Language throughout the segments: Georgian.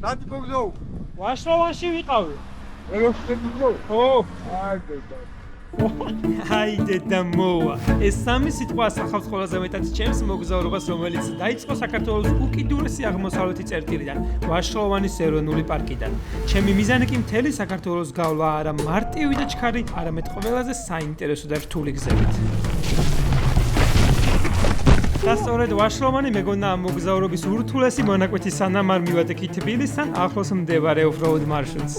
Nati pogzou. ვაშლოვანში ვიყავი. აი დედა მოვა. ეს სამი სიტყვა ასახავს ყველაზე მეტად ჩემს მოგზაურობას, რომელიც დაიწყო საქართველოს უკიდურესი აღმოსავლეთი წერტილიდან, ვაშლოვანის ეროვნული პარკიდან. ჩემი მიზანი კი მთელი საქართველოს გავლა არა მარტივი და ჩქარი, არამედ ყველაზე საინტერესო და რთული გზებით. და სწორედ ვაშლოვანი მეგონა ამ მოგზაურობის ურთულესი მონაკვეთი სანამ არ მივატეკი თბილისთან, ახლოს მდებარე off-road მარშრუტს.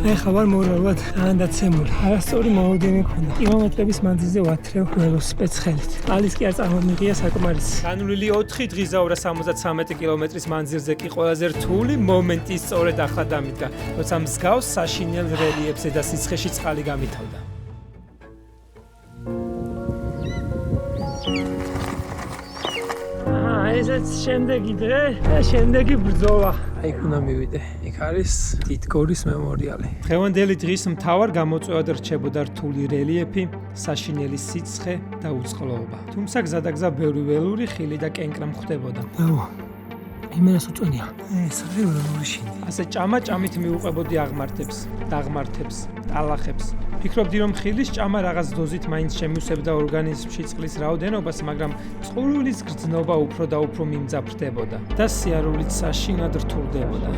ეხლა ვარ მორალურად ანდაცემული. არასწორი მოლოდინი მქონდა. კილომეტრების მანძილზე ვათრევ ველოსიპედს ხელით. ალის კი არ წარმომიღია საკმარისი. განვლილი 4 დღისაურა 73 კილომეტრის მანძილზე კი ყველაზე რთული მომენტი სწორედ ახლა დამიდგა, როცა მსგავს საშინელ რელიეფზე და სიცხეში წყალი გამითავდა. ესეც შემდეგი დღე და შემდეგი ბრძოლა. იქ უნდა მივიდე. იქ არის დიდგორის მემორიალი. დღევანდელი დღის მთავარ გამოწვევად რჩებოდა რთული რელიეფი, საშინელი სიცხე და უწყლობა. თუმცა გზადაგზა ბევრი ველური, ხილი და კენკრა მხვდებოდა. იმენას უწონია. ეს ველური შინდი. ასე ჭამა-ჭამით მიუყვებოდი აღმართებს, დაღმართებს, ტალახებს. ფიქრობდი რომ ხილის ჭამა რაღაც დოზით მაინც შემივსებდა ორგანიზმში წყლის რაოდენობას, მაგრამ წყურვილის გრძნობა უფრო და უფრო მიმძაფრდებოდა და სიარულიც საშინად რთულდებოდა.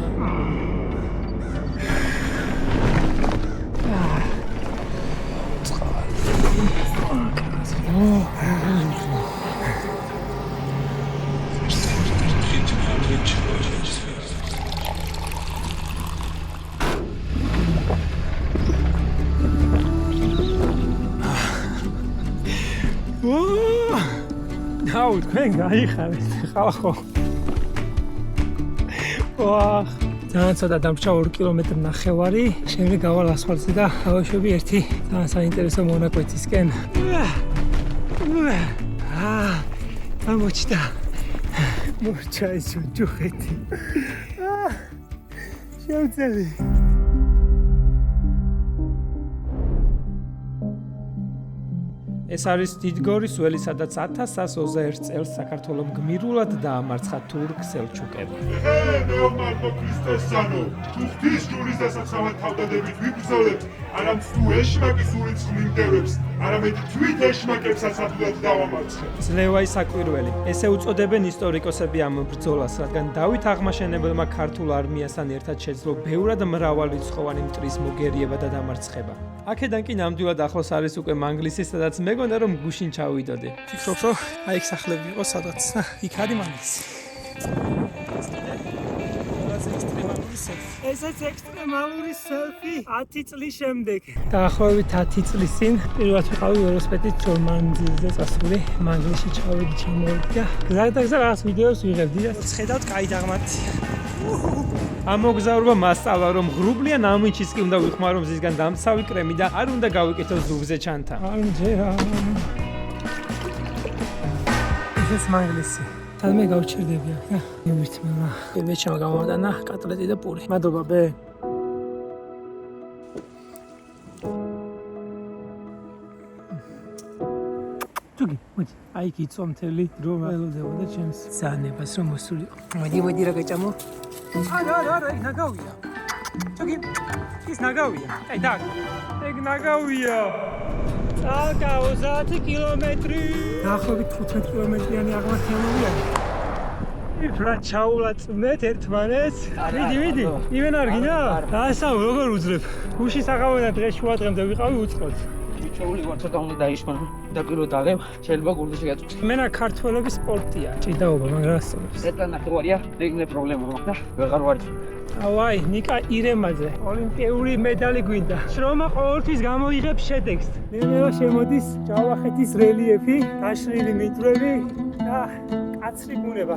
აუ, თქვენ გაიხარეთ, ხალხო. ვახ, ძალიან ცოტა დამრჩა 2 კილომეტრი ნახევარი, შემდეგ გავალ ასფალტზე და ავაშვები ერთი ძალიან საინტერესო მონაკვეთისკენ. გამოჩნდა. მორჩა ის ჯუხეთი. შევწელი. ეს არის დიდგორის ველი, სადაც 1121 წელს საქართველომ გმირულად დაამარცხა თურქ-სელჩუკები. მეომარნო ქრისტესიანო, თუ ღვთის ჯურის დასაცავად თავდადებით ვიბრძოლებთ, არამც თუ ეშმაკის ურიც ხვიმდევებს, არამედ თვით ეშმაკებსაც აბუდად დავამარცხებთ. ძლევაი საკვირველი. ესე უწოდებენ ისტორიკოსები ამ ბრძოლას, რადგან დავით აღმაშენებელმა ქართულ არმიასთან ერთად შეძლო ბევრად მრავალრიცხოვანი მტრის მოგერიება და დამარცხება. აქედან კი ნამდვილად ახლოს არის უკვე მანგლისი, სადაც მეგონა რომ გუშინ ჩავიდოდი. ფიქრობ, რომ აი იქ სახლები იყო სადაც. იქ არის მანგლისი. ესეც ექსტრემალური სელფი 10 წლის შემდეგ. დაახლოებით 10 წლის წინ პირველად ვიყავი ველოსიპედით მანძილზე წასული, მანგლისში ჩავედი, ჩამოვედი და გზადაგზა რაღაც ვიდეოს ვიღებდი და ხედავთ კაი დაღმართია. ამ მოგზაურობა მასწავლა რომ ღრუბლიან ამინჩის კი უნდა ვიხმარო მზისგან დამცავი კრემი და არ უნდა გავიკეთო ზურგზე ჩანთა. ამჯერა. ეს მანგლისი. თალმე გავჩერდები აქ და მივირთმევა. ვეჩამა გამოვადანა კატლეტი და პური. მადლობა ბე. თუგი, მოდი. აი კიცო მთელი დრო ველოდებოდა ჩემს ზანებას რომ მოსულიყო. მოდი რა გაჭამო. არა, იქ ნაგავია. თუგი, ის ნაგავია. აი და. ეგ ნაგავია. აკა 30 კილომეტრი. დაახლოებით 15 კილომეტრიანი აღმართი ამოვიარე. იფრა ჩაულაწმეთ ერთმანეთს. მიდი. იმენ არ გინდა? ასა როგორ უძლებ? გუში საღამოა დღეს შუა დღემდე ვიყავი უწყოთ. ჩაული ვარ ცოტა უნდა დაიშმარო. და პირველ დალევ შეიძლება გულში გაწვით. მენა ქართველების სპორტია. ჭიდაობა, მაგრამ ასწავლებს. ეტანა ხوارია, ეგნე პრობლემა მაქვს და ვეღარ ვარ. ავაი, ნიკა ირემაძე, ოლიმპიური медаლი გვინდა. შრომა ყოველთვის გამოიღებს შედეგს. ნელა შემოდის ჯავახეთის რელიეფი, გაშლილი მიწვრები და კაცრი ბუნება.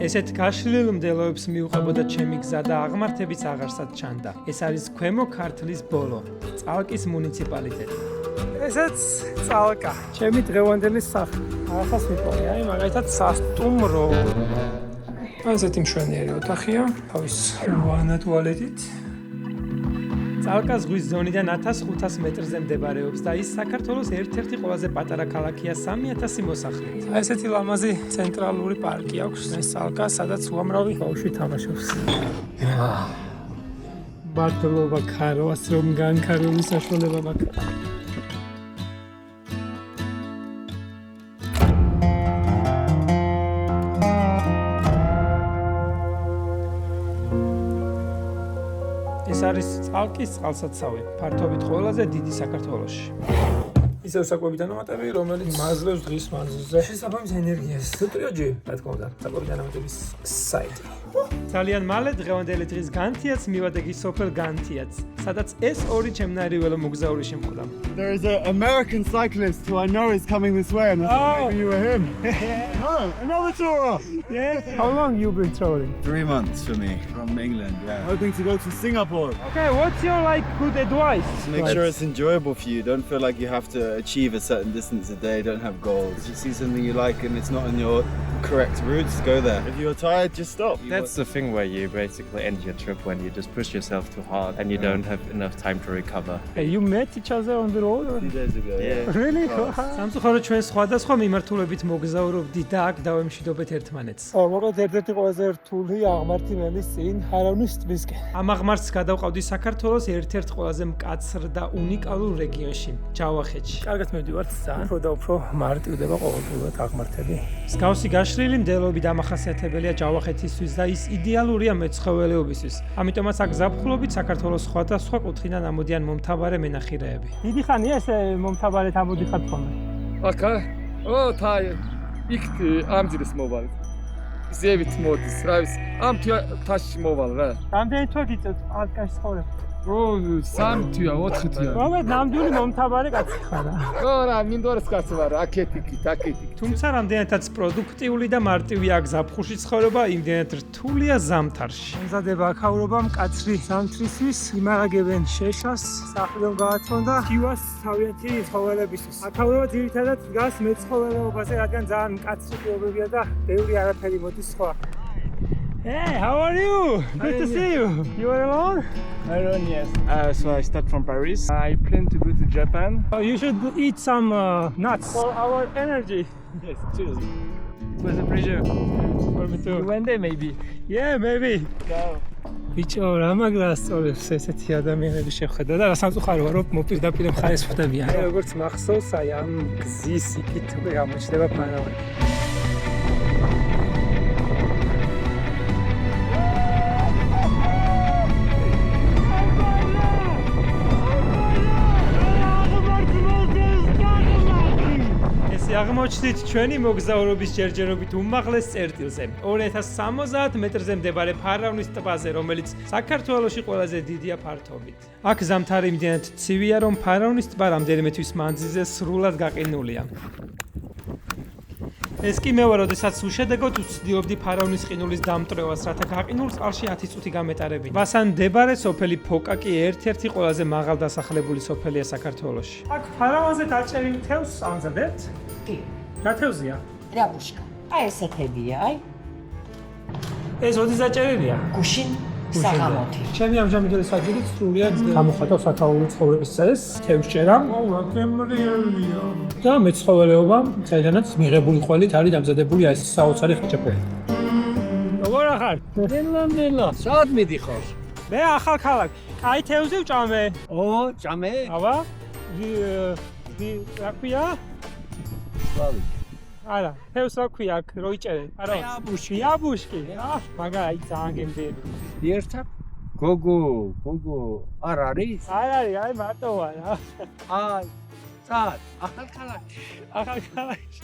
ესეთ გაშლილ მდელოებს მიუყვებოდა ჩემი გზა და აღმართებიც აღარსად ჩანდა. ეს არის ქვემო ქართლის ბოლო, წალკის მუნიციპალიტეტი. ესეც წალკა, ჩემი დღევანდელი სახლი. ახას მიყოლე, აი მაგალითად სასტუმრო. ესეთი მშვენიერი ოთახია, თავის ვანა ტუალეტით. წალკა ზღვის ზონიდან 1500 მეტრზე მდებარეობს და ის საქართველოს ერთ-ერთი ყველაზე პატარა ქალაქია 3000 მოსახლით. ესეთი ლამაზი ცენტრალური პარკი აქვს. ეს წალკა, სადაც უამრავი ბავშვი თამაშობს. ბართლობა ქაროს რომ განქარობის საშუალება მაქვს. ეს არის წალკის წყალსაცავი, ფართობით ყველაზე დიდი საქართველოში. ისევ საკვები დანამატები, რომელიც მაძლევს დღის მანძილზე შესაბამის ენერგიას. ნუტრიოჯი, რა თქმა უნდა, საკვები დანამატების საიტი. ძალიან მალე დღევანდელი დღის განთიაც მივადეგი სოფელ განთიაც, სადაც ეს ორი ჩემნაირი ველომოგზაური შემხვდა. There is an American cyclist who I know is coming this way, and I thought maybe you were him. Oh, another tourer! Yeah. How long you been traveling? 3 months for me from England. Yeah. Hoping to go to Singapore. Okay, what's your good advice? Make sure it's enjoyable for you. Don't feel like you have to achieve a certain distance a day. Don't have goals. If you see something you like and it's not on your correct routes, go there. If you're tired, just stop. That's the thing where you basically end your trip when you just push yourself too hard and you don't have enough time to recover. Hey, you met each other on the road? A few days ago. Yeah. Really? სამწუხაროდ ჩვენ სხვადასხვა მიმართულებით მოგზაურობდით და აქ დავემშვიდობეთ ერთმანეთს. მოგეთ ერთ-ერთი ყველაზე რთული აღმართი მელის წინ ჰარავნის ტბისკენ. ამ აღმართს გადავყავდი საქართველოს ერთ-ერთ ყველაზე მკაცრ და უნიკალურ რეგიონში, ჯავახეთში. კარგად მივდივართ ძალიან. უფრო და უფრო მარტივდება ყოველდღიურად აღმართები. მსგავსი გაშლილი მდელოები დამახასიათებელია ჯავახეთისთვის და ის იდეალურია მეცხოველეობისთვის. ამიტომაც აქ ზაფხულობით საქართველოს სხვადასხვა კუთხიდან ამოდიან მომთაბარე მენახირეები. დიდი ხანია ეს მომთაბარეთ ამოდიხართ ხოლმე? აკა? ო, тай. იქ ამძირეს მოვალ. ზევით მოდის, რა ის. ამ თაში მოვალ რა. რამდენი თვე გიწევთ ალკაში ცხოვრებ? ო, 3 თვეა, 4 თვეა. მომეთ ნამდვილი მომთაბარე კაცი ხარა. ო, რა, მინდორეს კაცი ვარ, აკეთიკით, აკეთიკით. თუმცა რამდენადაც პროდუქტიული და მარტივია აქ ზაფხულში ცხოვრება, იმდენად რთულია ზამთარში. მზადება აქაურობა მკაცრი ზამთრისთვის, იმარაგებენ შეშას, სახლიდან გაათმონ და კივას თავიანთი ცხოველებისთვის. აქაურობა ძირითადად დგას მეცხოველეობაზე, რადგან ძალიან მკაცრი პირობებია და ბევრი არაფერი მოდის სხვა. Hey, how are you? Good to see you. You are alone? Alone, yes. So I start from Paris. I plan to go to Japan. Oh, you should eat some nuts for our energy. Yes, cheers. It was a pleasure. For me too. One day maybe. Yeah, maybe. Ciao. ბიჭო, რა მაგრასწორებს ესეთი ადამიანები შევხედა და სამწუხაროა რომ მოპირდაპირ მხარეს ხვდებიან. აი როგორც მახსოვს, აი ამ გზის იქით უკვე გამოჩნდება პანორამა. აღმოჩნდით ჩვენი მოგზაურობის ჯერჯერობით უმაღლეს წერტილზე 2070 მეტრზე მდებარე ფარავნის ტბაზე, რომელიც საქართველოში ყველაზე დიდია ფართობით. აქ ზამთარი იმდენად ცივია, რომ ფარავნის ტბა რამდენიმე თვის მანძილზე სრულად გაყინულია. ეს კი მევა, როდესაც უშედეგოდ ვცდილობდი ფარავნის ყინულის დამტვრევას, რათა გაყინულ წყალში 10 წუთი გამეტარებინა. ტბასთან მდებარე სოფელი ფოკა კი ერთ-ერთი ყველაზე მაღალ დასახლებული სოფელია საქართველოში. აქ ფარავანზე დაჭერილ თევზს ამზადებთ? კი. რა თევზია? რაბუშკა. აი ესეთებია, აი. ეს ოდის დაჭერილია? გუშინ საღამოთი. ჩემი ამჟამინდელი საჭიროა სრულიად გამოხატავ საკაულო ცხოვრების წესს, თევზჭერა. ვაკემრიელია. და მეცხოველეობა, საიდანაც მიღებული ყველით არის დამზადებული ეს საოცარი ხჭეფელი. როგორ ახარ? ნელა, სად მიდიხარ? მე ახალ ქალაქ. აი თევზი ვჭამე. ო, ჭამე? აბა. რა ქვია? სლავი. არა, თევზს რა ქვია აქ, რო იჭერე? არა. იაბუშკი. მაგარი ძალიან გემრიელი. ერთად? გოგო, არ არის? არ არის, აი მარტოა რა. აი, სად? ახალ ქალაქში. ახალ ქალაქში.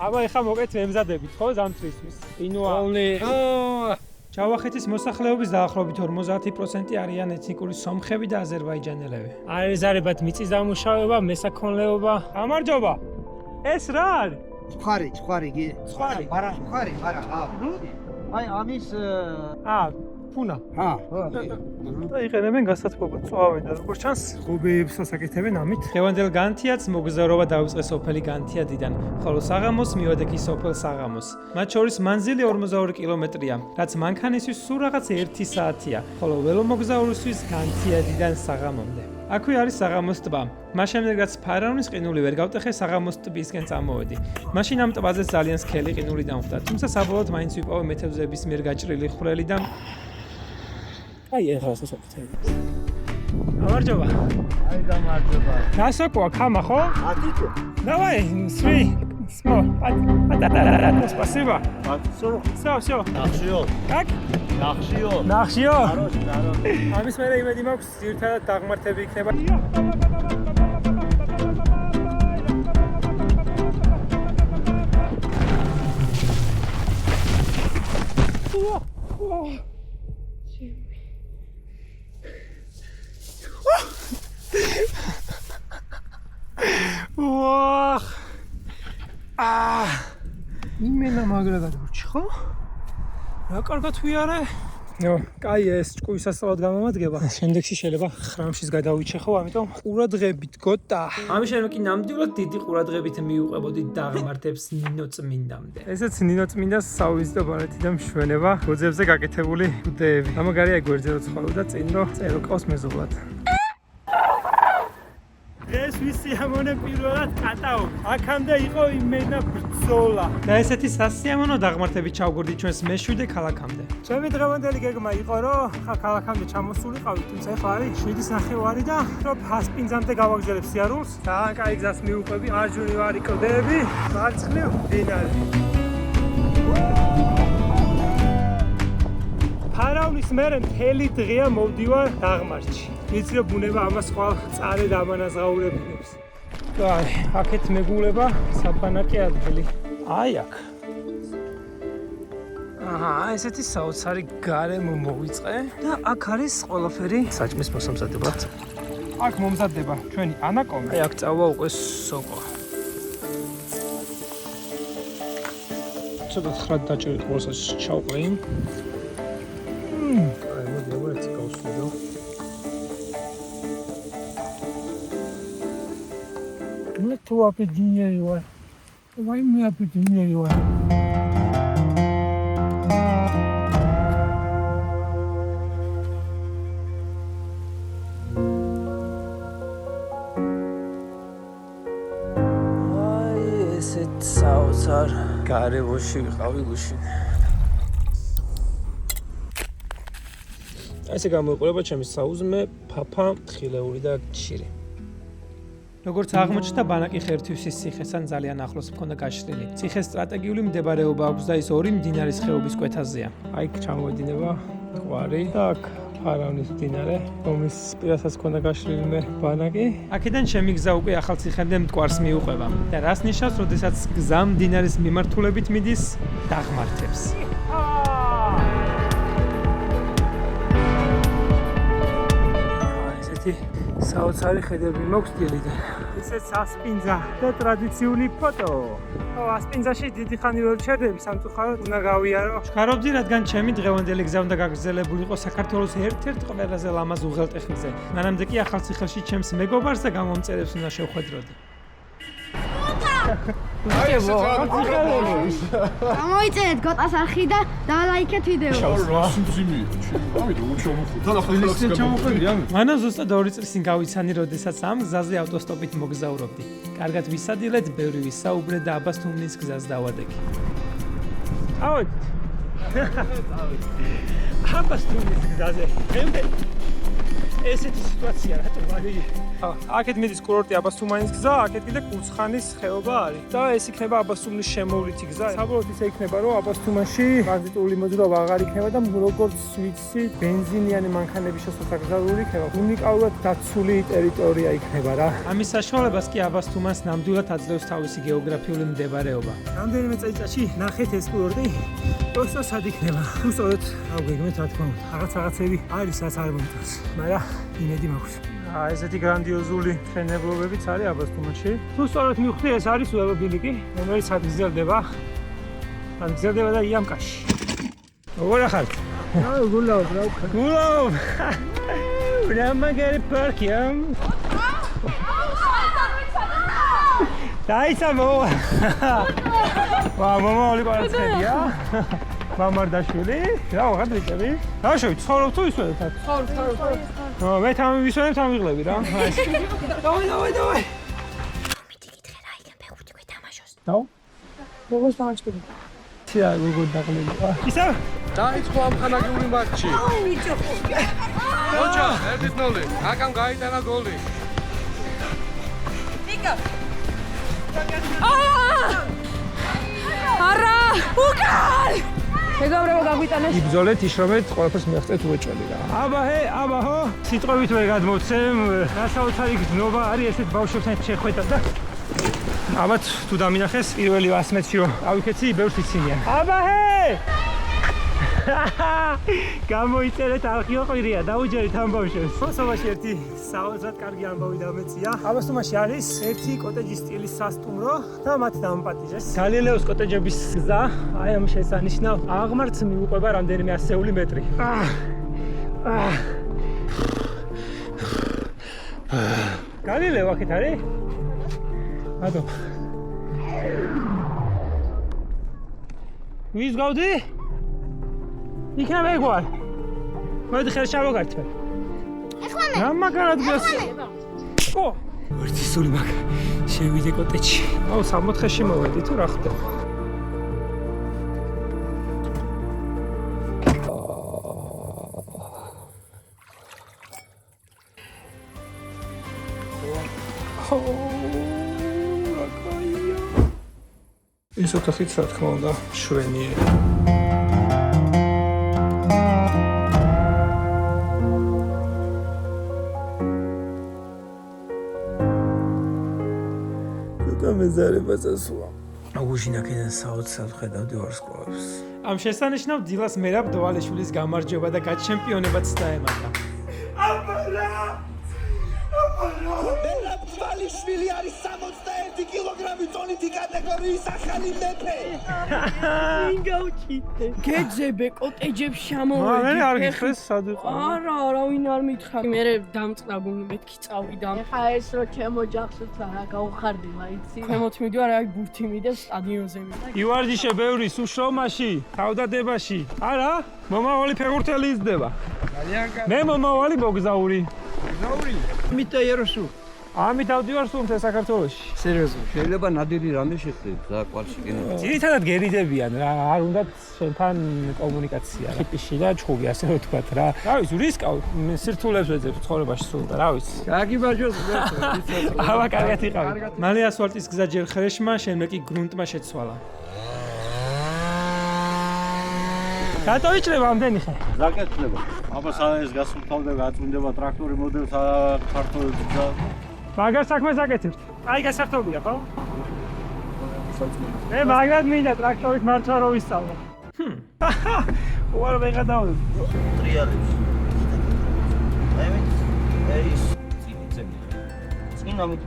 აბა ეხა მოკეთ მემზადებით, ხო, ზამთრისთვის. ინუა. ჯავახეთის მოსახლეობის დაახლოებით 50% არიან ეთნიკური სომხები და აზერბაიჯანელები. აეზარებათ მიწის დამუშავება, მესაქონლეობა. გამარჯობა. ეს რა არის? Squari, Squari. para, para, აა, ფუნა. हाँ იყენებენ გასათბობად, წვავენ და როგორც ჩანს, ღობეებს ასაკეთებენ ამით. დღევანდელ განთიაც მოგზაურობა დაიწყეს სოფელი განთიადიდან, ხოლო საღამოს მივედით სოფელ საღამოს. მათ შორის მანძილი 42 კილომეტრია, რაც მანქანისთვის სულ რაღაც 1 საათია, ხოლო ველომოგზაურისთვის განთიადიდან საღამომდე. აქვე არის საღამოს ტბა. მას შემდეგ რაც ფარავნის ყინული ვერ გავტეხე, საღამოს ტბისკენ წამოვედი. მაშინ ამ ტბაზე ძალიან სქელი ყინული დამხვდა, თუმცა საბოლოოდ მაინც ვიპოვე მეთევზეების მიერ გაჭრილი ხვრელი და აი ეხლა სასწაული. გამარჯობა. Ai გამარჯობა. Насокоа кама, ხო? Атите. Давай, 3. Small. Спасибо. Всё. Нахшио. Как? Нахшио. Нахшио. Хорошо, хорошо. ამის მერე იმედი მაქვს, ძირითადად დაღმართები იქნება. ვაჰ! იმენა მაგრა გადავრჩი, ხო? რა კარგად ვიარე? ნო, კაი ეს ჭკუის სასწაულად გამომადგება. შემდეგში შეიძლება ხრამშიც გადავიჩე, ხო, ამიტომ ყურადღებით გოტა. ამის შემდეგ კი ნამდვილად დიდი ყურადღებით მიუყვებოდი დაღმართებს ნინო წმინდამდე. ესეც ნინო წმინდას საუვიზიტო ბალეტი და მშვენება, გოძებზე გაკეთებული ბუდეები. ამაგარია გვერდზე რო ცხოვრობდა წინ რო წერო ყავს მეზობლად. ეს ვისიამოვნე პირველად კატაო. აქამდე იყო იმენა ბრძოლა. და ესეთი სასიამოვნო დაღმართები ჩავგორდი ჩვენს მეშვიდე ქალაქამდე. ჩემი დღევანდელი გეგმა იყო, რომ ქალაქამდე ჩამოსულიყავი, თუმცა ეხლა არის 7:30 და რომ ფასპინძამდე გავაგზავნებ სიარულს. ძალიან კაი გზას მივუყვები, მარჯვნივ არის კლდეები, მარცხნივ მდინარე. ფარავნის მერე მთელი დღეა მოვდივარ დაღმართში. ვიცი რომ ბუნება ამას ხვალ წარედ ამანაზღაურებინებს. აი, აქეთ მეგულება საფანაკე ადგილი. აი აქ. აჰა, ესეთი საოცარი გარემო მოვიწყე და აქ არის ყველაფერი საჭმის მოსამზადებლად. აქ მომზადდება ჩვენი ანაკომი. აი აქ წავა უკვე სოკო. ცოტა ხრად დაჭერით ყოლსაც ჩავყრი. აი, მოდი ამერეც გავსვიდო. Tu apri dinheiro, vai me abrir dinheiro. Ai, esse sauzar, care voși ვიყავი გუშინ. ესე გამოიყურება ჩემი საუზმე, ფაფა, ხილეული და ჭირი. როგორც აღმოჩნდა, ბანაკი ხერთვისის ციხესთან ძალიან ახლოს მქონდა გაშლილი. ციხეს სტრატეგიული მდებარეობა აქვს და ის ორი მდინარის ხეობის კვეთაზეა. აი, ჩამოედინება ყვარი და აქ ფარავნის მდინარე, რომლის პირასაც მქონდა გაშლილი მე ბანაკი. აქედან ჩემი გზა უკვე ახალ ციხემდე მტკვარს მიუყვება. და რას ნიშნავს, როდესაც გზა მდინარის მიმართულებით მიდის დაღმართებს. ესეთი საოცარი ხედები მაქვს დილიდან. ესეც ასპინძა და ტრადიციული ფოტო. ასპინძაში დიდი ხანი ვერ ჩერდები, სამწუხაროდ უნდა გავიარო. ვშქარობდი, რადგან ჩემი დღევანდელი გზა უნდა გაგრძელებული იყო საქართველოს ერთ-ერთ ყველაზე ლამაზ უღელტეხილზე. მანამდე კი ახალციხელში ჩემს მეგობარს და გამომწერებს უნდა შევხვედროდი. გამოიწერეთ გოტას არხი და დალაიქეთ ვიდეო. მანამ ზუსტად 2 წლის წინ გავიცანი, როდესაც ამ გზაზე ავტოსტოპით მოგზაურობდი. კარგად ვისადილეთ, ბევრი ვისაუბრე და აბას თუმნის გზას დავადექი. ავეთ. აბას თუმნის გზაზე. ესეთი სიტუაცია რატომ არის? აქეთ მიდის კურორტი აბასთუმანის გზა, აქეთ კიდე კუცხანის ხეობა არის. და ეს იქნება აბასთუმნის შემოვლითი გზა. საბოლოოდ ისე იქნება, რომ აბასთუმანში ტრანზიტული მოძრაობა აღარ იქნება და როგორც ვიცი, ბენზინიანი მანქანების შესაძლებლობა იქნება. უნიკალურად დაცული ტერიტორია იქნება რა. ამის საშუალებას კი აბასთუმანს ნამდვილად აძლევს თავისი გეოგრაფიული მდებარეობა. რამდენიმე წელიწადში ნახეთ ეს კურორტი პროსტა სად იქნება. თუ სწორედ გავგეგმეთ, რა თქმა უნდა, რაღაცები არის, რაც არ მომწონს. მაგრამ იმედი მაქვს. ესეთი გრანდიოზული მშენებლობებიც არის აბასთუმანში. თუ სწორედ მივხვდი, ეს არის ველობილიკი, რომელიც გრძელდება და იამკაში. როგორ ახალ? გულაობ რა ვქნა. გულაობ. რა მაგარი პარკია. დაიცა მოვა. ვა მომავალი პარკია. მამარდაშვილი. რა ვაღარ დიჭები? დავშოვი, ცხოვრობ თუ ისვენებ? ცხოვრ. მე თან ვისვენებ, თან ვიღლები რა. დავай. No? როგორ დამაჭრები? ცია როგორ დაღლები? ისა? დაიწყო ამხანაგიური მატჩი. ოჯა, 1-0. აკამ გაიტანა გოლი. ნიკა. არა! უკან! მეგობრებო გაგვიტანეს. იბრძოლეთ, იშრომეთ, ყველაფერს მიაღწევთ უეჭველი რა. აბაჰო, სიტყვებით ვერ გადმოცემ, რასაოცარი გზნობა არის ესეთ ბავშვებთან შეხვედრა და ალბათ თუ დამინახეს პირველი 100 მეტრში რომ ავიქეცი ბევრს იცინიან. აბაჰე! გამოიწერეთ არქიო ყვირია, დაუჯერეთ ამ ბავშვებს. მოსობაში ერთი საოცრად კარგი ამბავი დამეწია. აბასთუმაში არის ერთი კოტეჯის სტილის სასტუმრო და მათ დამპატიჟეს. გალილეოს კოტეჯების გზა, აი ამ შესანიშნავ აღმართს მიუყვება რამდენიმე ასეული მეტრი. გალილეო აქეთ არის? ადო. ვის გავდი? იქნება ეგوار. მოდი ხერ შევაგართმე. ეხლა მე. რა მაგარად გას. ო, ვერთი სული მაგ. შევიდე კოტეჯში. აუ 64-ში მოვედი თუ რა ხდება? ის ოთახიც რა თქმა უნდა შვენიერი. გამეზარება წასულა. აუჟინაკიდან საოცრად ხედავდი ვარსკვლავებს. ამ შესანიშნავ დილას მერაბ დოვალიშვილის გამარჯვება და გაჩემპიონებაც დაემატა. მერაბ დოვალიშვილი არის 61 კილოგრამი წონითი კატეგორიის ახალი მეფე. ინგაუჩიტე. გეძებე კოტეჯებს შემოვედი. მე არ გიხდეს სად ვიყავ. არა, არავინ არ მითხრა. მე დამწყდა მეთქი წავიდა. ხა ეს რო ჩემო ჯახშიც არა გაუხარდება, იცი? ჩემოთ მიდივარ აი ბურთი მიდევ სტადიონზე მიდევ. ივარჯიშე ბევრი სუშრომაში, თავდადებაში. არა, მომავალი ფეხბურთელი იზრდება. ძალიან კარგი. მე მომავალი ბოგზაური. ბოგზაური? მიტაიეროსუ. ამით ავდივარ სუმთა საქართველოში. სერიოზულად, შეიძლება ნადირი რამე შეხდეთ რა კვალში კინო. ძირითადად გერიდებიან რა, არ უნდათ შენთან კომუნიკაცია რა. ტიპიში და ჩხუბი ასე რომ თქვათ რა. რა ვიცი, რისკავ სირთულებს ვეძებ ცხოვრებაში სულ და რა ვიცი. კარგი ბაჟოს ვერცო, აბა კარგად იყავი. მალე ასფალტის გზა ჯერ ხრეშმა, შემდეგ კი გრუნტმა შეცვალა. რატო იჭრება ამდენი ხე? გაკეთდება. აბა ეს გასუფთავდა, გაწმინდება ტრაქტორი მოდელს ქართულებს და მაგარ საქმეს აკეთებთ. აი გასართობია, ხო? მე მაგრად მინდა ტრაქტორით მარცხა რო ვისწავლო. უარ ვეღადავდი. ტრიალებს. ეს წინიწები. წინამით.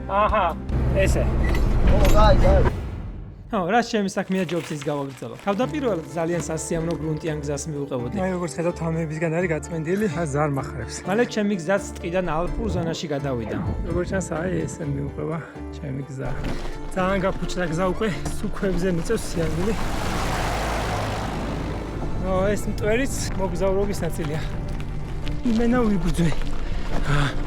აჰა, ესე. გაი. ო, რა ჩემი საქმეა ჯობსის გავაგრძელო. თავდაპირველად ძალიან სასიამოვნო გრუნტიან გზას მივუყებოდი. აი როგორც ხედავთ, ამებისგან არის გაწმენდილი, ზარ მახარებს. მალე ჩემი გზაც ტყიდან ალპურ ზონაში გადავიდა. როგორც ჩანს, აი ესე მივუყება ჩემი გზა. ძალიან გაფუჭდა გზა უკვე, სუქვებზე მიწევს სიარული. ო, ეს მტვერიც მოგზაურობის ნაწილია. იმენა ვიბრძვი.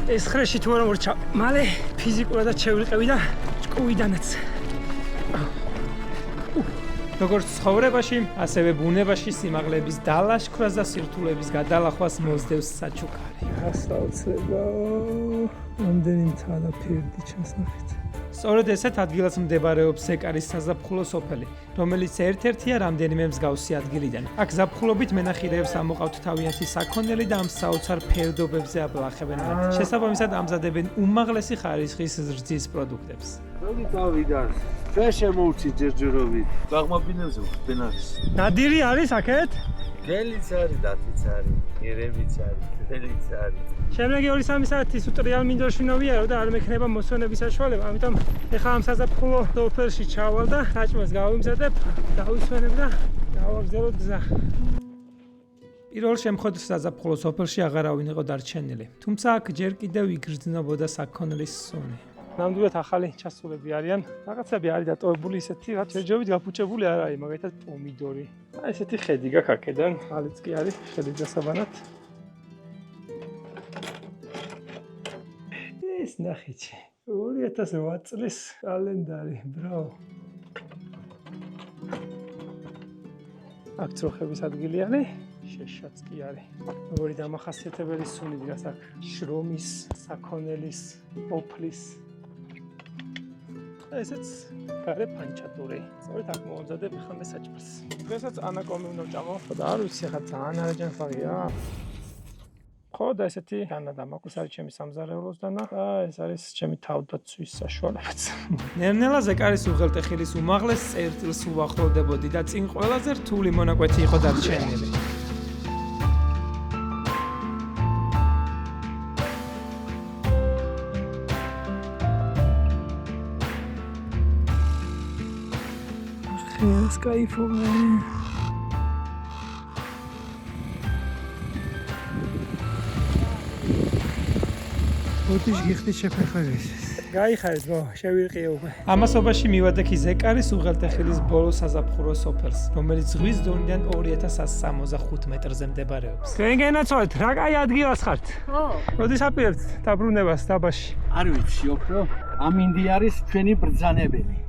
ეს ხრეში თუ არა მორჩა. მალე ფიზიკურადაც შევრიყევი და ჭკუიდანაც. როგორც ცხოვრებაში, ასევე ბუნებაში სიმაღლების დალაშქრას და სირთულების გადალახვას მოსდევს საჩუქარი. ასაოცრება. ამდენი მთა და ფერდი ჩასნახეთ. სწორედ ესეთ ადგილას მდებარეობს სეკარის საზაფხულო სოფელი, რომელიც ერთ-ერთია რამდენიმე მსგავსი ადგილიდან. აქ ზაფხულობით მენახირეებს ამოყავთ თავიანთი საქონელი და ამ საოცარ ფერდობებზე აბლახებენ მათ. შესაბამისად ამზადებენ უმაღლესი ხარისხის რძის პროდუქტებს. როდი წავიდა? ჩვენ შემოვწი ჯერჯერობით. გაღმაბინელზე ხდენ არის. ნადირი არის აქეთ? გელიც არის, დათიც არის, ერებიც არის, თელიც არის. შემდეგი 2-3 საათის უტრიალ მინდორშინოვია და არ მექნება მოსვენების საშუალება, ამიტომ ეხლა ამ საზაფხულო სოფელში ჩავალ და საჭმელს გავიმზადებ, დავისვენებ და გავაგზავნოთ გზა. პირველ შემთხვევაში საზაფხულო სოფელში აღარავინ იყო დარჩენილი. თუმცა აქ ჯერ კიდევ იგრძნობოდა საქონლის სუნი. ნამდვილად ახალი ჩასულები არიან. რაღაცები არის დატოვებული ისეთი, რაც ჯერჯერობით გაფუჭებული არ არის, მაგალითად პომიდორი. აი ესეთი ხედი გაქვს აქედან, ალიც კი არის შედის დასაბანად. ეს ნახიჩი 2008 წლის კალენდარი, bro. აქ წროხების ადგილი არის, შეშაც კი არის. როგორი დამახასიათებელი სუნი დგას აქ. შრომის, საქონელის, ოფლის. ესეც გარე პანჩატური. სწორედ აქ მოვამზადებ ახლა მე საჭმელს. დღესაც ანაკომი უნდა ვჭამო. და არ ვიცი ხა ძალიან არაჯანმრთელია. ხო და ესეთი განადამაკვის არის ჩემი სამზარეულოსდან და ეს არის ჩემი თავდაცვის საშუალებაც. ნელ-ნელა ზეკარის უღელტეხილის უმაღლეს წერტილს უახლოვდებოდი და წინ ყველაზე რთული მონაკვეთი იყო დარჩენილი. ხეს кайფობე. ოდიშ გიხდი შეფეხების. გაიხარეთ ბო, შევირყიე უკვე. ამასობაში მივადექი ზეკარის უღელტეხილის ბოლო საზაფხურო სოფელს, რომელიც ზღვის დონიდან 2165 მეტრზე მდებარეობს. თქვენ გენაცვალეთ, რა კაი ადგილას ხართ? ხო. როდის აპირებთ დაბრუნებას დაბაში? არ ვიცი, ოქრო. ამინდი არის ჩვენი ბრძანებელი.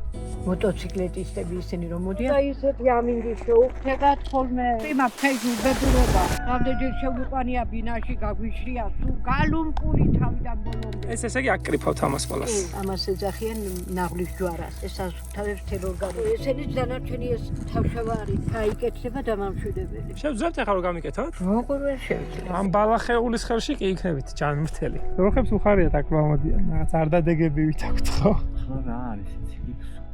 მოტოციკლეტისტები ისინი რომ მოდიან და ისეთი ამინდი შეუხდება თოლმე იმა ფეჟუ ბედურობა რამდენჯერ შეგვიყვანია ბინაში გაგვიშრია სულ გალუმპური თავიდან ბოლომდე ეს ესე იგი აკრიფავთ ამას ყველას ამას ეძახიან ნაღლის ჯვარას ეს ასუთავებს თელორგანო ესენიც დანარჩენი ეს თავშევარი გაიკეთება დამამშვიდებელი შევძლებთ ახლა რომ გამიკეთოთ როგორ ვერ შევძლებთ ამ ბალახეულის ხელში კი იქნებით ჯანმრთელი როხებს უხარიათ აქ მომოდიან რაღაც არ დადეგებივით აქვთ ხო ხო რა არის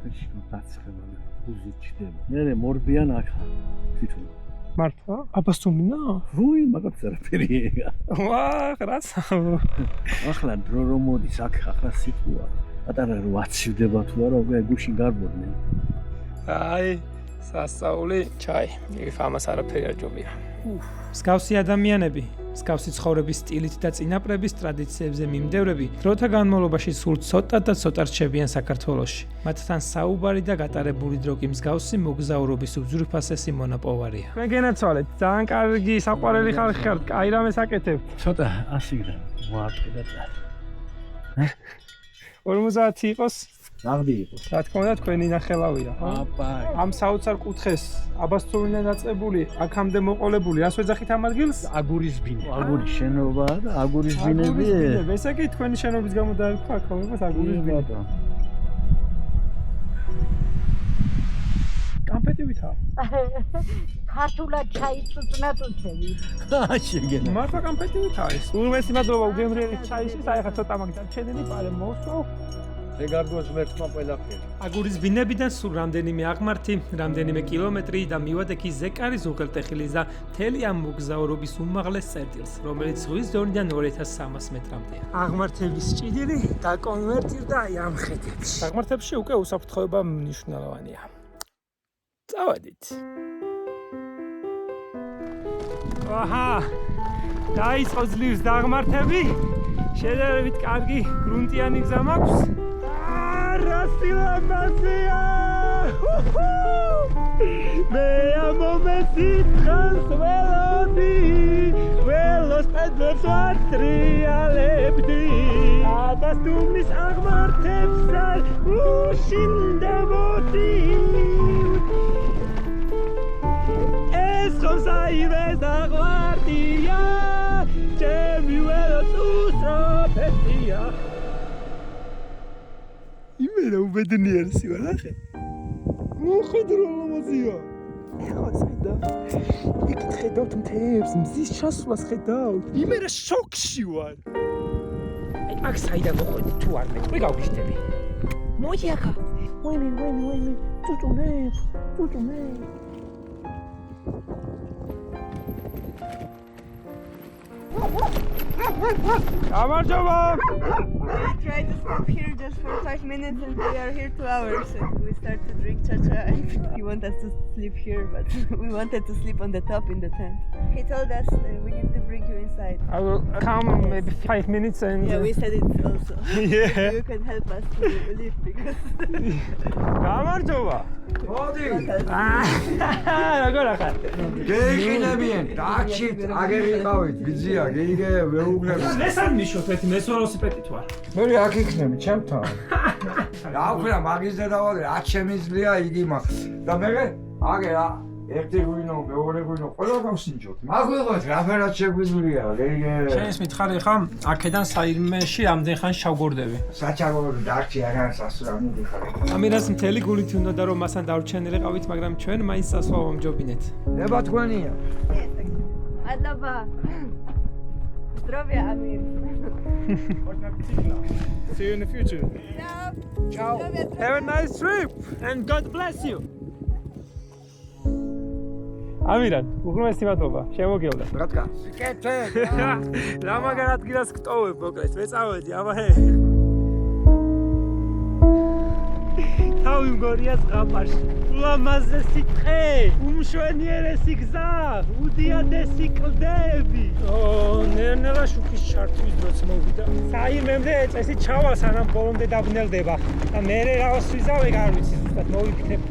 ეს დაცხებალა უზით ჩდება. მე მორბიან ახლა თვითონ. მართლა? აბასთუმინა? ვუი, მაგაც არაფერია. ვაჰ, რასაო. ახლა დრო რომ მოდის აქ ახლა სიტყვა. პატარა რო აცივდება თუ არა, უკვე გუშინ გარბოდნენ. აი, სასწაული, ჩაი. იქ ამას არაფერი არ ჯობია. მსგავსი ადამიანები, მსგავსი ცხოვრების სტილით და წინაპრების ტრადიციებზე მიმდევრები, დროთა განმავლობაში სულ ცოტა და ცოტა რჩებიან საქართველოში. მათთან საუბარი და გატარებული დრო კი მსგავსი მოგზაურობის უძვირფასესი მონაპოვარია. თქვენ გენაცვალეთ, ძალიან კარგი საყვარელი ხალხი ხართ, კაი რამეს აკეთებთ. ცოტა ასიგდა, მოარტყდა წარ. 50 იყოს ნაღდი იყო. რა თქმა უნდა თქვენი ნახელავია, ხო? აპა. ამ საოცარ კუთხეს აბასთუმიდან დაწებული, აქამდე მოყოლებული, რას ვეძახით ამ ადგილს? აგურის ბინე. აგურის შენობა და აგურის ბინები. ესე კი თქვენი შენობის გამო დაერქვა აქ ხომ აგურის ბინე. კამპეტივითა. ქართულად ჩაიწუწნათ უჩები. შეგენა. მართლა კამპეტივითა ეს. ულმესი მადლობა უგემრიელი ჩაიშის, აი ხა ცოტა მაგდან ჩენილი პარე მოსვო. ეგარგოს მერტმა ყველაფერი. აგურის ბინებიდან სულ რამდენიმე აღმართი, რამდენიმე კილომეტრი და მივადექი ზეკარის უღელტეხილის და მთელი ამ მოგზაურობის უმაღლეს წერტილს, რომელიც ზღვის დონიდან 2300 მეტრამდეა. აღმართების ჭიდილი დაკონვერტირდა აი ამ ხედებში. აღმართებში უკვე უსაფრთხოება მნიშვნელოვანია. წავედით. აჰა! დაიწყო ძლივს დაღმართები. შედარებით კარგი გრუნტიანი გზა მაქვს. Расиламазია! მე ამომესით ხანს ველოდი, ველოსპედებს ვარ ტრიალებდი. აბასთუმის აღმართებსა უშინდებოდი. ეს ხომ საირე დაღვარდია, ჩემი ველოს უსრაფეთია. იმენა უბედნიერსი ვარ ახე. მოხდრო ლამაზია. ეხლა ხედა. იქ ხედავთ მთებს, მზის ჩასვლას ხედავთ. იმენა შოქში ვარ. აი აქ საიდან მოყვეთ თუ არ მეტყვი გავგიშდები. მოდი აქა. ვენი. წუწუნე. გამარჯობა. We try to stop here just for 5 minutes and we are here 2 hours and we start to drink cha-cha and he wanted us to sleep here but we wanted to sleep on the top in the tent. He told us we need to bring you inside. I will come maybe 5 minutes and... Yeah, we said it also. Yeah. You can help us to leave because... გამარჯობა. მოდი. როგორ ახარ? გეიგინებიან, დაჩით, აგერ იყავით, გიძია, გეიგე, ვეუბნები. ესან მიშოთ ერთი მესვაროსიპეტით ვარ. მე აქ იქნები ჩემთან. რა ვქნა, მაგის და დავალე, რა შემიძლია იგი მაგ. და მე აგერ ერთი გვინო, მეორე გვინო, ყველა გავსინჯოთ. მაგვიღოთ, რაფერად შეგვიძლია, გეიგე. შენს მითხარი ხა, აქედან საირმეში ამდენ ხან შავგორდები. საჩაგორო დარჩი არა სასურამი მიხარი. ამირას მთელი გულით უნდა და რომ მასთან დავრჩენილიყავით, მაგრამ ჩვენ მაინც სასვა ვამჯობინეთ. ნება თქვენია. Adlaba. Zdrowie, Amir. See you in the future. Ciao. Have a nice trip and God bless you. ამირან, უღრმესი მადლობა, შემოგივლდა. რა თქვა? სიკეთე. რა მაგარ ადგილას გტოვებ, მოკლედ, მე წავედი, აბა თავი მგორია ზღაპარში. ულამაზესი ტყე, უმშვენიერესი გზა, უდიადესი კლდეები. ნერნელა შუქის ჩართვის დროც მოვიდა. საირმემდე წესი ჩავა, სანამ ბოლომდე დაბნელდება. და მერე რას ვიზავე, არ ვიცი, ზუსტად მოვიქნებ.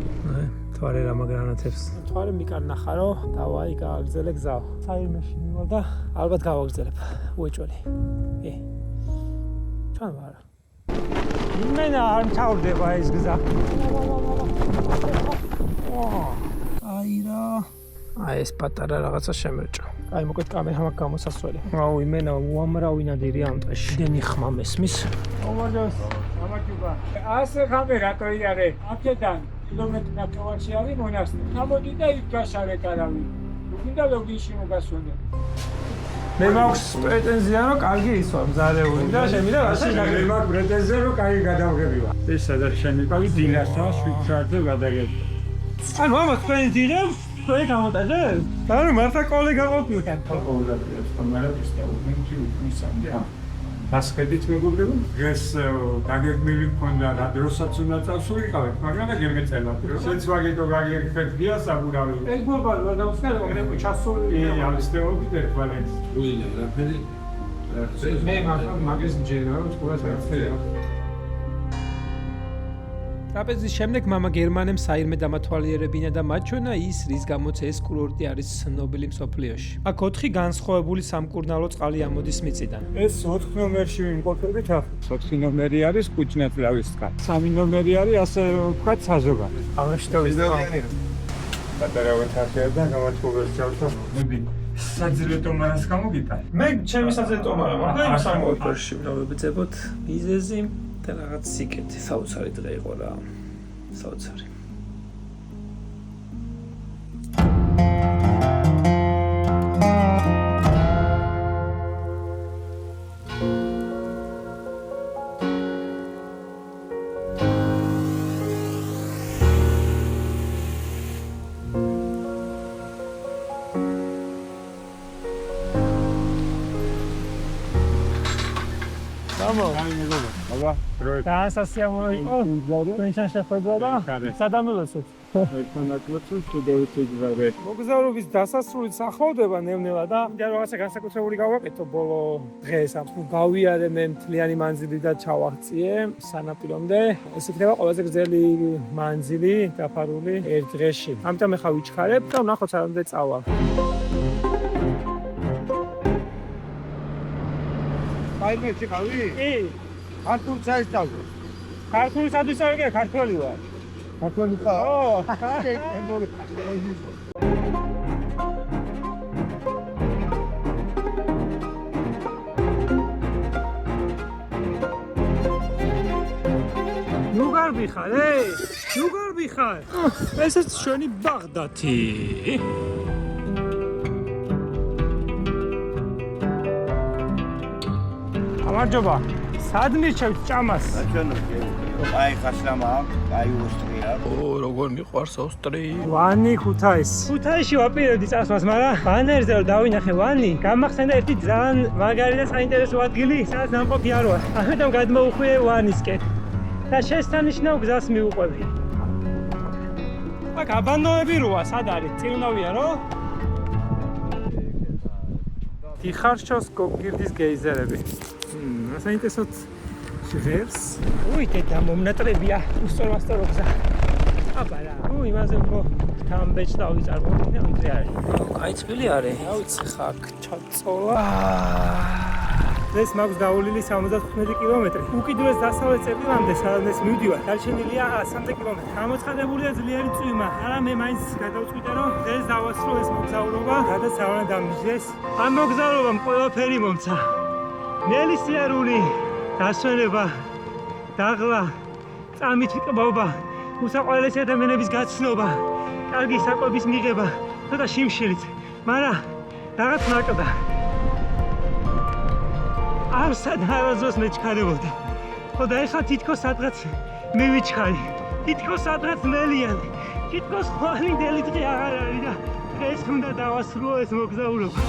თვარე რა მაგრანათებს. თვარე მიკარნახარო, დავაი გააგზელე გზა. საირმეში მივალ და ალბათ გავაგზელებ. უეჭველი. ჩან ვარ. იმენა არ მთავრდება ეს გზა. აი რა. აი ეს პატარა რაღაცა შემერჭა. აი მოკლედ კამერა მაქვს გამოსასვლელი. აუ იმენა უამრავი ნადირია ამ ტყეში. დენი ხმა მესმის. ომაჯოს, ამაჯობა. ასე კამერა ტოიარე. აქედან კილომეტრი ნახევარში არის მონასტერი. გამოდი და იქ გაშარე კარავი. უკიდა ლოგინში მოგასვენე. მე მაქვს პრეტენზია რომ კარგი ისვა მზარეული და შემიძლია ასე მე მაქვს პრეტენზია რომ კარგი გადავღებივა. ეს სადაც შემიყავი დილასთან შვიცარზე გადაგები. ანუ ამას თქვენი დილემ თქვენი გამოტაჟებ? ანუ მართლა კოლეგა ყოფილიყავ. დასხედით მეგობრებო, დღეს დაგეგმილი მქონდა რა დროსაც უნდა წავსულიყავით, მაგრამ და გერგეწელა. შეც ვაგიტო გაგერხეთ გია საბურავი. ეგ გულბალ რა დავსკერე, მაგრამ ჩასული. ალისტეობით ერთმანეთს. უინა, რაფერი? მე მაგის ჯერა, თქვა საერთოდ. ტრაპეზის შემდეგ მამა გერმანემ საირმე დამათვალიერებინა და მაჩვენა ის, რის გამოც ეს კურორტი არის ცნობილი მსოფლიოში. აქ 4 განსხვავებული სამკურნალო წყალი ამოდის მიწიდან. ეს 4 ნომერში ვიმყოფებით ახლა. 4 ნომერი არის კუჭნათლავის წყალი. 3 ნომერი არის ასე ვთქვათ საზოგადო. ამაშტოვის წყალი. პატარა ვეთახია და გამართულებს ჩავსო. მოდი. საძილე ტომარას გამოგიტან. მე ჩემი საძილე ტომარა მაქვს. სამოთში ვნავებიცებოთ მიზეზი და რაღაც სიკეთი. საოცარი დღე იყო რა. საოცარი. დაასასიამო იყო. თქვენთან შეხვედრა და სადამილოსოთ. მოგზაურობის დასასრულით სახლოვდება ნევნელა და რაღაცა განსაკუთრებული გავაკეთო ბოლო დღეს. გავიარემე მთლიანი მანძილი და ჩავაღწიე სანაპირომდე. ეს იქნება ყველაზე გრძელი მანძილი დაფარული ერთ დღეში. ამიტომ ახლა ვიჩქარებ და ვნახოთ სანამდე წავა. საირმეში ხავი? კი. ქართულ წაისწავლე. ქართული სადისწავლე კი ქართველი ვარ. ქართველი ხარ? ნუ გარბიხარ, ნუ გარბიხარ. ესეც შენი ბაღდათი. გამარჯობა. სად მიჩევთ ჭამას? აი ხაშლამა, აი უსტრი. როგორ მიყვარს ავსტრია. ვანი ქუთაისი. ქუთაისში ვაპირებდი წასვლას, მაგრამ ბანერზე რომ დავინახე ვანი, გამახსენდა ერთი ძალიან მაგარი და საინტერესო ადგილი, სადაც ნამყოფი არ ვარ. ამიტომ გადმოვუხვიე ვანისკენ. და შესანიშნავ გზას მივუყვები. აქ აბანოები როა, სად არის? წილნავია რო? დიხარჩოს გოგირდის გეიზერები. საინტერესოდ ჟღერს. უი, დედა მომნატრებია, უსწორმასწორო გზა. აბარა, იმაზე უფრო თამბეჭდავი წარმოვიდგინე, ვიდრე არის. კაი წვილი არის. რა ვიცი ხა, აქ ჩაწოლა. ეს მაქვს გაუვლილი 75 კილომეტრი. უკიდურეს დასავლეთ წერტილამდე, სადაც მივდივარ, დარჩენილია 100 კილომეტრი. გამოცხადებულია ძლიერი წვიმა. არა, მე მაინც გადავწყვიტე, რომ დღეს დავასრულო ეს მოგზაურობა, სადაც არ უნდა დამიჯდეს. ამ მოგზაურობამ ყველაფერი მომცა. ნელი სიარული, დასვენება, დაღლა, წამით ყბობა, უსაყვარლესი ადამიანების გაცნობა, კარგი საკვების მიღება, ცოტა შიმშილით, მაგრამ რაღაც ნაკდა. არსად არაზოს მეჩქარებოდა. ხო და ეხლა თითქოს სადღაც მივიჩქარი, თითქოს სადღაც ნელიანი, თითქოს ხვალინდელი დღე აღარ არის და დღეს უნდა დავასრულო ეს მოგზაურობა.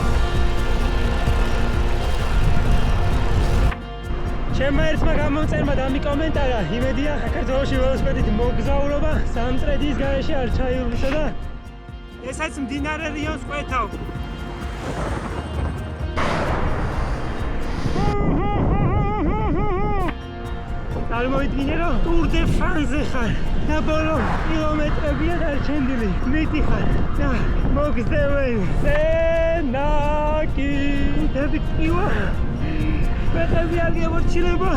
ჩემმა ერთმა გამომწერმა დამიკომენტარა, იმედია საქართველოში ველოსიპედით მოგზაურობა სამწრედის გარეშე არ ჩაივლისა და ესაც მდინარე რიონს ყვეთავ. წარმოიდგინე, რომ Tour de France-ზე ხარ და ბოლო კილომეტრებია დარჩენილი. მიდიხარ და მოგზდევენ სენაკი დაბიკივა. მეტები არ გემორჩილება,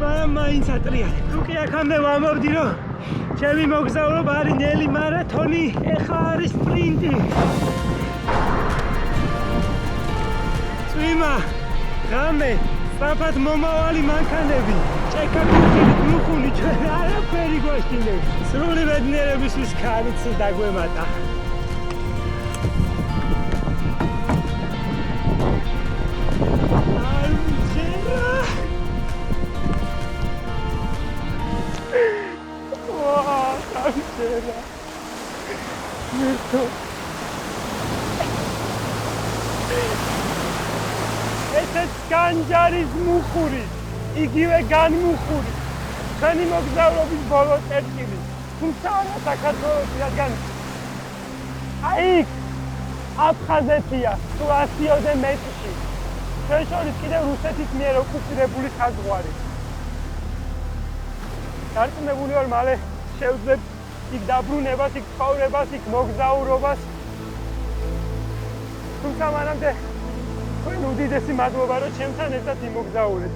მაგრამ მაინც ატრიალე. თუ კი აქამდე ვამბობდი, რომ ჩემი მოგზაურობა არის ნელი მარათონი, ეხლა არის სპრინტი. წვიმა, ღამე, სწრაფად მომავალი მანქანები, ჭექა-კურთხით მუხული ჩვენ არაფერი გვაშინებს. სრული ბედნიერებისთვის ქარიც დაგვემატა. ესეც განჯარის მუხური, იგივე განმუხური, ჩვენი მოგზაურობის ბოლო წერტილი. თუმცა არა საქართველოში, რადგან აი აფხაზეთია, თუ 100-ზე მეტრში. ჩვენ შორის კიდევ რუსეთის მიერ ოკუპირებული საზღვარი. დარწმუნებული ვარ, მალე შევძლებ იქ დაბრუნებას, იქ ცხოვრებას, იქ მოგზაურობას. თუმცა მანამდე თქვენ უდიდესი მადლობა, რომ ჩემთან ერთად იმოგზაურეთ.